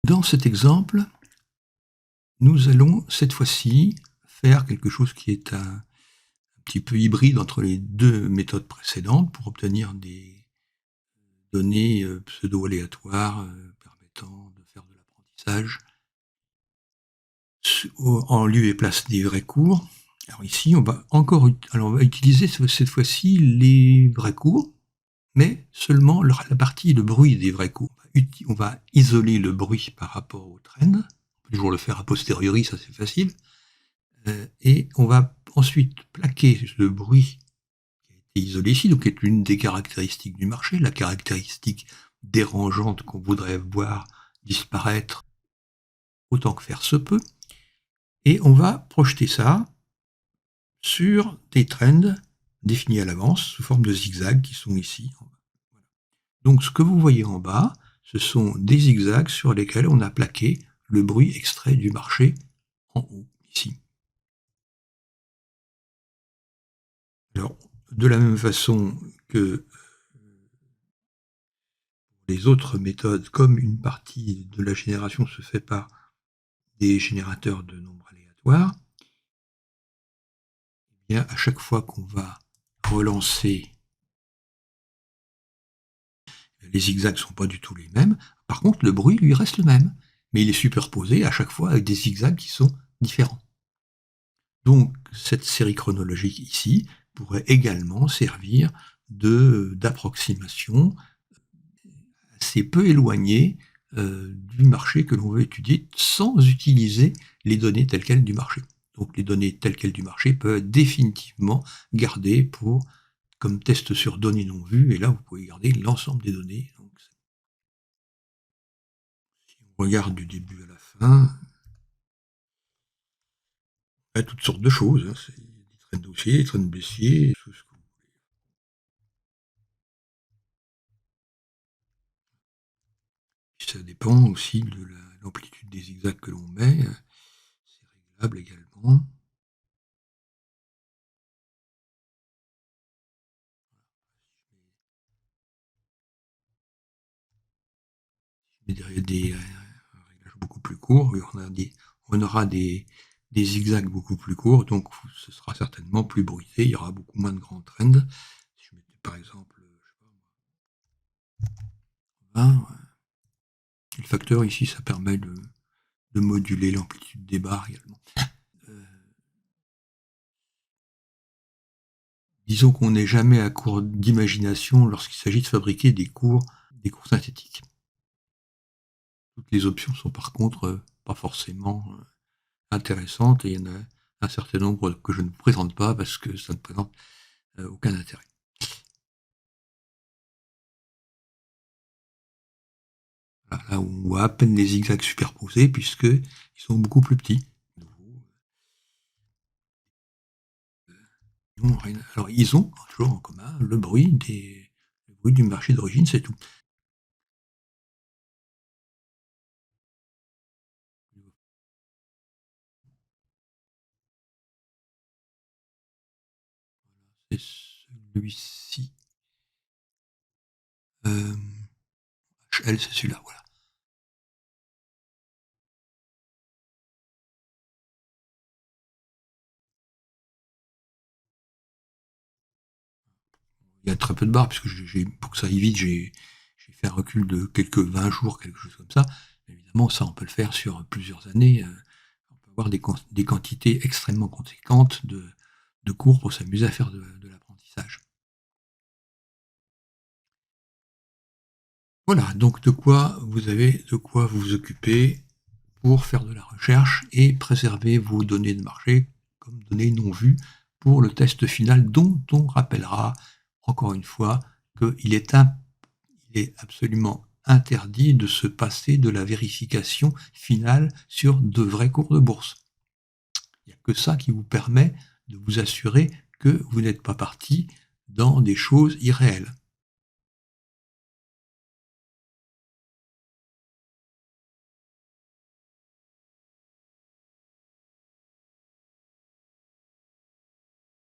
Dans cet exemple, nous allons cette fois-ci faire quelque chose qui est un petit peu hybride entre les deux méthodes précédentes pour obtenir des données pseudo-aléatoires permettant de faire de l'apprentissage en lieu et place des vrais cours. Alors ici, on va utiliser cette fois-ci les vrais cours, mais seulement la partie de bruit des vrais cours. On va isoler le bruit par rapport au trend. On peut toujours le faire a posteriori, ça c'est facile. Et on va ensuite plaquer le bruit qui a été isolé ici, donc qui est une des caractéristiques du marché, la caractéristique dérangeante qu'on voudrait voir disparaître autant que faire se peut. Et on va projeter ça sur des trends définis à l'avance sous forme de zigzags qui sont ici en bas. Donc ce que vous voyez en bas, ce sont des zigzags sur lesquels on a plaqué le bruit extrait du marché en haut, ici. Alors, de la même façon que les autres méthodes, comme une partie de la génération se fait par des générateurs de nombres aléatoires, eh bien, à chaque fois qu'on va relancer, les zigzags ne sont pas du tout les mêmes. Par contre, le bruit, lui, reste le même. Mais il est superposé à chaque fois avec des zigzags qui sont différents. Donc, cette série chronologique ici pourrait également servir d'approximation assez peu éloignée du marché que l'on veut étudier sans utiliser les données telles quelles du marché. Donc les données telles quelles du marché peuvent être définitivement gardées comme test sur données non vues, et là vous pouvez garder l'ensemble des données. Donc, si on regarde du début à la fin, il y a toutes sortes de choses, hein. C'est des trends haussiers, des trends baissiers, tout ce que vous voulez. Ça dépend aussi de l'amplitude des zigzags que l'on met, c'est réglable également. Des réglages beaucoup plus courts, on aura des zigzags beaucoup plus courts, donc ce sera certainement plus bruité, il y aura beaucoup moins de grands trends. Si je mettais par exemple, je sais pas, 20, le facteur ici, ça permet de moduler l'amplitude des barres également. Disons qu'on n'est jamais à court d'imagination lorsqu'il s'agit de fabriquer des cours synthétiques. Toutes les options sont par contre pas forcément intéressantes, et il y en a un certain nombre que je ne présente pas parce que ça ne présente aucun intérêt. Là où on voit à peine les zigzags superposés puisqu'ils sont beaucoup plus petits. Alors ils ont toujours en commun le bruit du marché d'origine, c'est tout. C'est celui-ci. HL, c'est celui-là, voilà. Il y a très peu de barres, puisque pour que ça aille vite, j'ai fait un recul de quelques 20 jours, quelque chose comme ça. Évidemment, ça, on peut le faire sur plusieurs années. On peut avoir des quantités extrêmement conséquentes de cours pour s'amuser à faire de l'apprentissage. Voilà, donc de quoi vous occuper pour faire de la recherche et préserver vos données de marché comme données non vues pour le test final, dont on rappellera encore une fois qu'il est absolument interdit de se passer de la vérification finale sur de vrais cours de bourse. Il n'y a que ça qui vous permet de vous assurer que vous n'êtes pas parti dans des choses irréelles.